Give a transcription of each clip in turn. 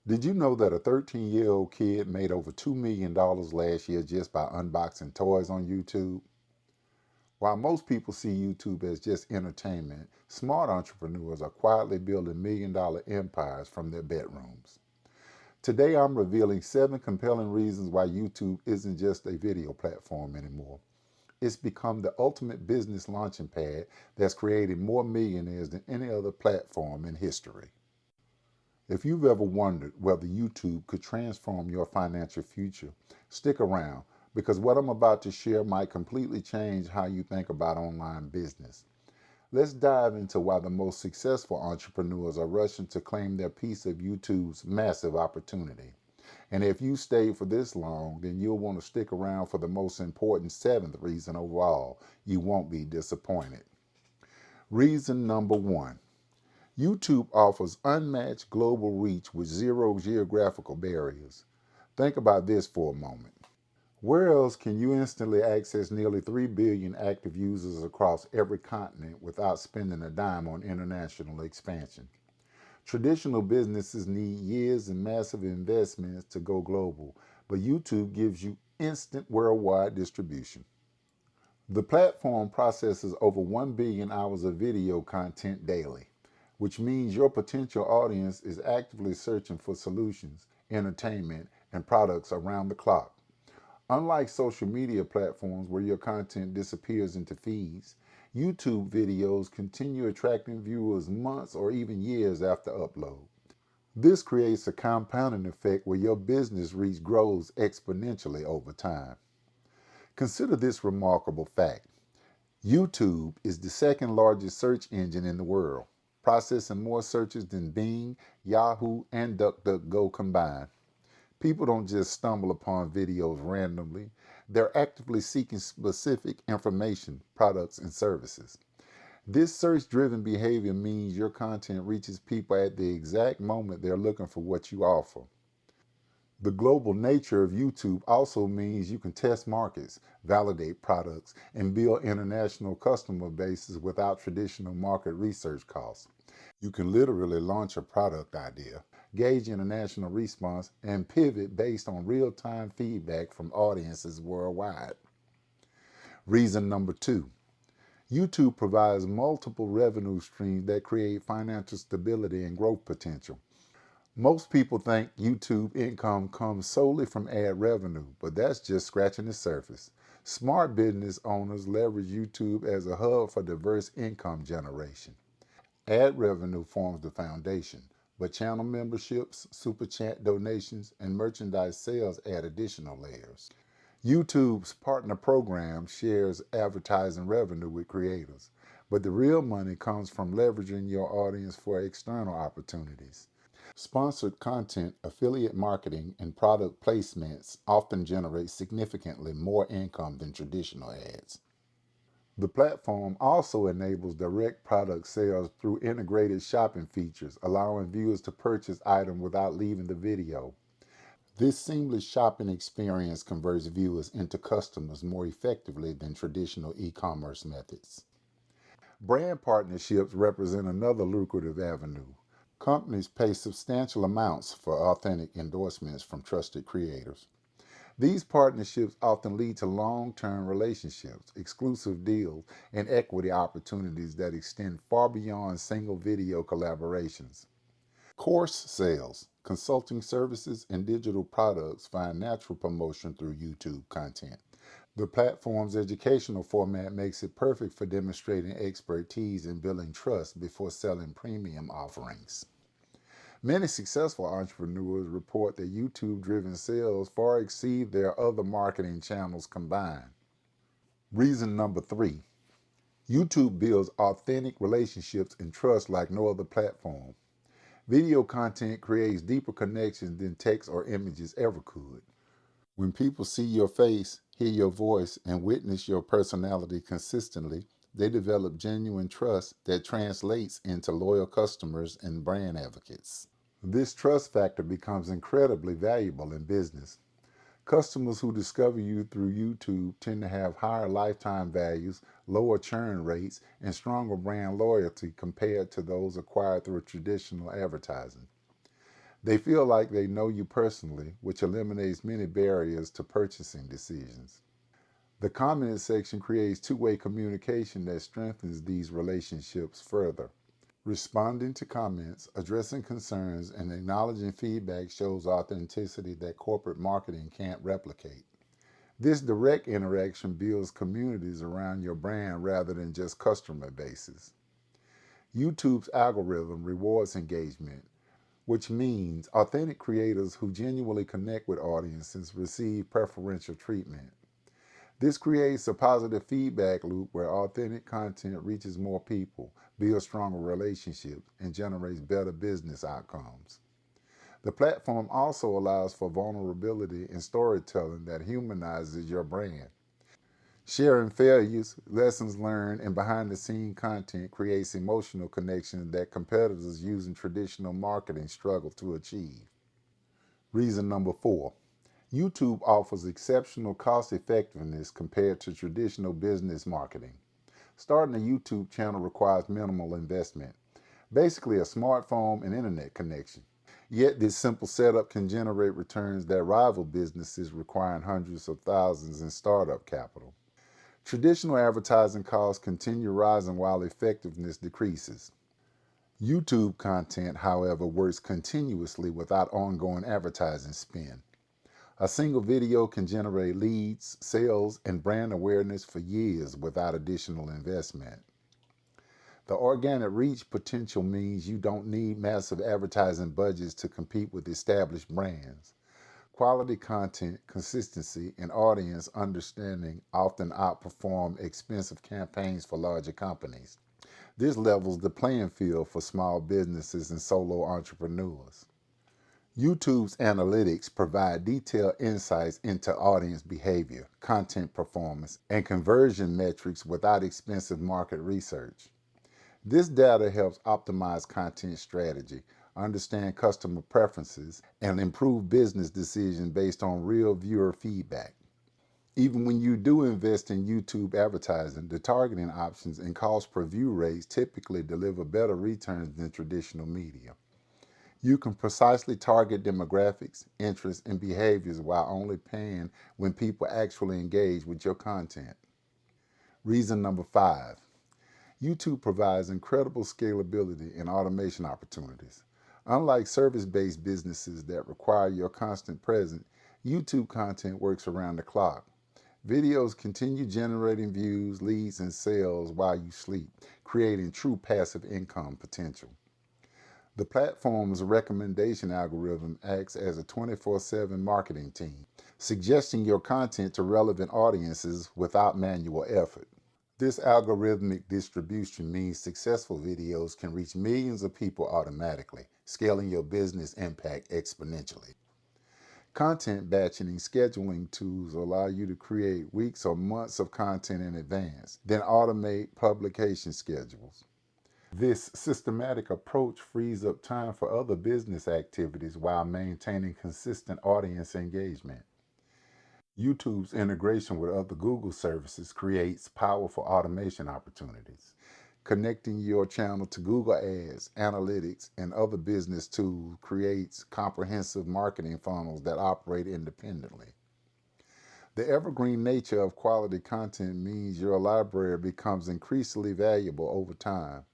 Did you know that a 13-year-old kid made over $2 million last year just by unboxing toys on YouTube? While most people see YouTube as just entertainment, smart entrepreneurs are quietly building million-dollar empires from their bedrooms. Today, I'm revealing 7 compelling reasons why YouTube isn't just a video platform anymore. It's become the ultimate business launching pad that's created more millionaires than any other platform in history. If you've ever wondered whether YouTube could transform your financial future, stick around because what I'm about to share might completely change how you think about online business. Let's dive into why the most successful entrepreneurs are rushing to claim their piece of YouTube's massive opportunity. And if you stayed for this long, then you'll want to stick around for the most important 7th reason overall. You won't be disappointed. Reason number 1. YouTube offers unmatched global reach with zero geographical barriers. Think about this for a moment. Where else can you instantly access nearly 3 billion active users across every continent without spending a dime on international expansion? Traditional businesses need years and massive investments to go global, but YouTube gives you instant worldwide distribution. The platform processes over 1 billion hours of video content daily, which means your potential audience is actively searching for solutions, entertainment, and products around the clock. Unlike social media platforms where your content disappears into feeds, YouTube videos continue attracting viewers months or even years after upload. This creates a compounding effect where your business reach grows exponentially over time. Consider this remarkable fact. YouTube is the second largest search engine in the world, processing more searches than Bing, Yahoo, and DuckDuckGo combined. People don't just stumble upon videos randomly, they're actively seeking specific information, products, and services. This search driven behavior means your content reaches people at the exact moment they're looking for what you offer. The global nature of YouTube also means you can test markets, validate products, and build international customer bases without traditional market research costs. You can literally launch a product idea, gauge international response, and pivot based on real time feedback from audiences worldwide. Reason number 2. YouTube provides multiple revenue streams that create financial stability and growth potential. Most people think YouTube income comes solely from ad revenue, but that's just scratching the surface. Smart business owners leverage YouTube as a hub for diverse income generation. Ad revenue forms the foundation, but channel memberships, super chat donations, and merchandise sales add additional layers. YouTube's partner program shares advertising revenue with creators, but the real money comes from leveraging your audience for external opportunities. Sponsored content, affiliate marketing, and product placements often generate significantly more income than traditional ads. The platform also enables direct product sales through integrated shopping features, allowing viewers to purchase items without leaving the video. This seamless shopping experience converts viewers into customers more effectively than traditional e-commerce methods. Brand partnerships represent another lucrative avenue. Companies pay substantial amounts for authentic endorsements from trusted creators. These partnerships often lead to long-term relationships, exclusive deals, and equity opportunities that extend far beyond single video collaborations. Course sales, consulting services, and digital products find natural promotion through YouTube content. The platform's educational format makes it perfect for demonstrating expertise and building trust before selling premium offerings. Many successful entrepreneurs report that YouTube-driven sales far exceed their other marketing channels combined. Reason number 3. YouTube builds authentic relationships and trust like no other platform. Video content creates deeper connections than text or images ever could. When people see your face, hear your voice, and witness your personality consistently, they develop genuine trust that translates into loyal customers and brand advocates. This trust factor becomes incredibly valuable in business. Customers who discover you through YouTube tend to have higher lifetime values, lower churn rates, and stronger brand loyalty compared to those acquired through traditional advertising. They feel like they know you personally, which eliminates many barriers to purchasing decisions. The comment section creates two-way communication that strengthens these relationships further. Responding to comments, addressing concerns, and acknowledging feedback shows authenticity that corporate marketing can't replicate. This direct interaction builds communities around your brand rather than just customer bases. YouTube's algorithm rewards engagement, which means authentic creators who genuinely connect with audiences receive preferential treatment. This creates a positive feedback loop where authentic content reaches more people, builds stronger relationships, and generates better business outcomes. The platform also allows for vulnerability and storytelling that humanizes your brand. Sharing failures, lessons learned, and behind the scenes content creates emotional connections that competitors using traditional marketing struggle to achieve. Reason number 4. YouTube offers exceptional cost effectiveness compared to traditional business marketing. Starting a YouTube channel requires minimal investment, basically a smartphone and internet connection. Yet this simple setup can generate returns that rival businesses requiring hundreds of thousands in startup capital. Traditional advertising costs continue rising while effectiveness decreases. YouTube content, however, works continuously without ongoing advertising spend. A single video can generate leads, sales, and brand awareness for years without additional investment. The organic reach potential means you don't need massive advertising budgets to compete with established brands. Quality content, consistency, and audience understanding often outperform expensive campaigns for larger companies. This levels the playing field for small businesses and solo entrepreneurs. YouTube's analytics provide detailed insights into audience behavior, content performance, and conversion metrics without expensive market research. This data helps optimize content strategy, understand customer preferences, and improve business decisions based on real viewer feedback. Even when you do invest in YouTube advertising, the targeting options and cost per view rates typically deliver better returns than traditional media. You can precisely target demographics, interests, and behaviors while only paying when people actually engage with your content. Reason number 5. YouTube provides incredible scalability and automation opportunities. Unlike service-based businesses that require your constant presence, YouTube content works around the clock. Videos continue generating views, leads, and sales while you sleep, creating true passive income potential. The platform's recommendation algorithm acts as a 24/7 marketing team, suggesting your content to relevant audiences without manual effort. This algorithmic distribution means successful videos can reach millions of people automatically, scaling your business impact exponentially. Content batching and scheduling tools allow you to create weeks or months of content in advance, then automate publication schedules. This systematic approach frees up time for other business activities while maintaining consistent audience engagement. YouTube's integration with other Google services creates powerful automation opportunities. Connecting your channel to Google Ads, analytics, and other business tools creates comprehensive marketing funnels that operate independently. The evergreen nature of quality content means your library becomes increasingly valuable over time.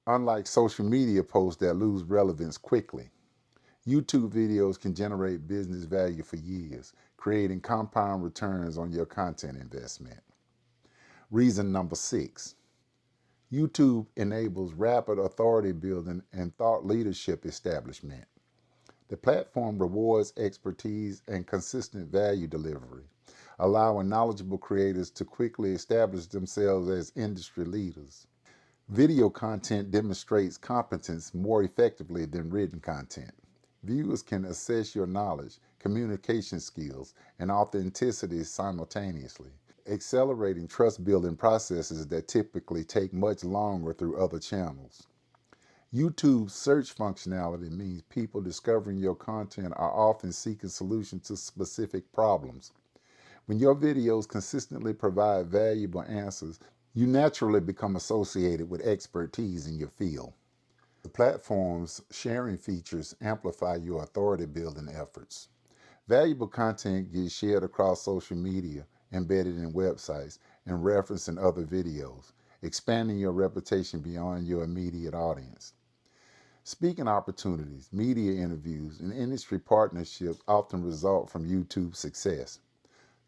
Unlike social media posts that lose relevance quickly, YouTube videos can generate business value for years, creating compound returns on your content investment. Reason number 6. YouTube enables rapid authority building and thought leadership establishment. The platform rewards expertise and consistent value delivery, allowing knowledgeable creators to quickly establish themselves as industry leaders. Video content demonstrates competence more effectively than written content. Viewers can assess your knowledge, communication skills, and authenticity simultaneously, accelerating trust building processes that typically take much longer through other channels. YouTube's search functionality means people discovering your content are often seeking solutions to specific problems. When your videos consistently provide valuable answers, you naturally become associated with expertise in your field. The platform's sharing features amplify your authority building efforts. Valuable content gets shared across social media, embedded in websites, and referenced in other videos, expanding your reputation beyond your immediate audience. Speaking opportunities, media interviews, and industry partnerships often result from YouTube's success.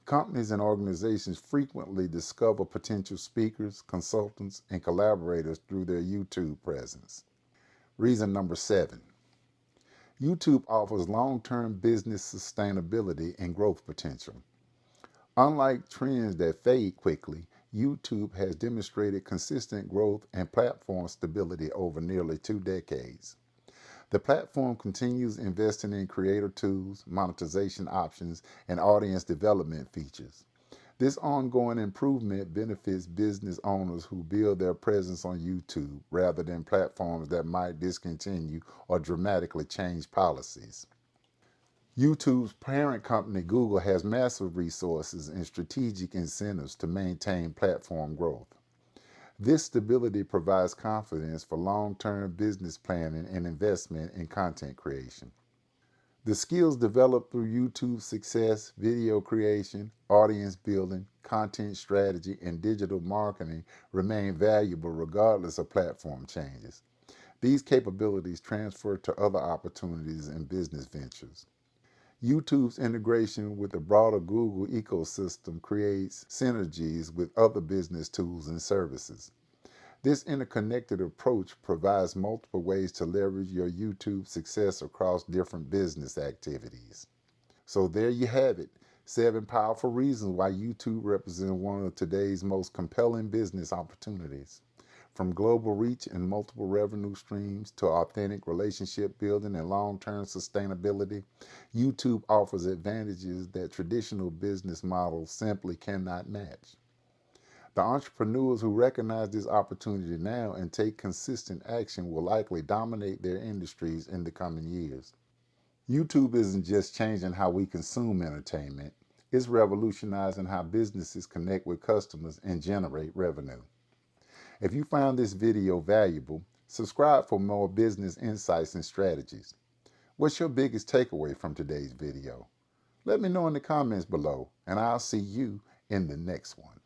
Companies and organizations frequently discover potential speakers, consultants, and collaborators through their YouTube presence. Reason number 7, YouTube offers long-term business sustainability and growth potential. Unlike trends that fade quickly, YouTube has demonstrated consistent growth and platform stability over nearly 2 decades. The platform continues investing in creator tools, monetization options, and audience development features. This ongoing improvement benefits business owners who build their presence on YouTube rather than platforms that might discontinue or dramatically change policies. YouTube's parent company, Google, has massive resources and strategic incentives to maintain platform growth. This stability provides confidence for long-term business planning and investment in content creation. The skills developed through YouTube's success, video creation, audience building, content strategy, and digital marketing remain valuable regardless of platform changes. These capabilities transfer to other opportunities and business ventures. YouTube's integration with the broader Google ecosystem creates synergies with other business tools and services. This interconnected approach provides multiple ways to leverage your YouTube success across different business activities. So there you have it, 7 powerful reasons why YouTube represents one of today's most compelling business opportunities. From global reach and multiple revenue streams to authentic relationship building and long-term sustainability, YouTube offers advantages that traditional business models simply cannot match. The entrepreneurs who recognize this opportunity now and take consistent action will likely dominate their industries in the coming years. YouTube isn't just changing how we consume entertainment, it's revolutionizing how businesses connect with customers and generate revenue. If you found this video valuable, subscribe for more business insights and strategies. What's your biggest takeaway from today's video? Let me know in the comments below, and I'll see you in the next one.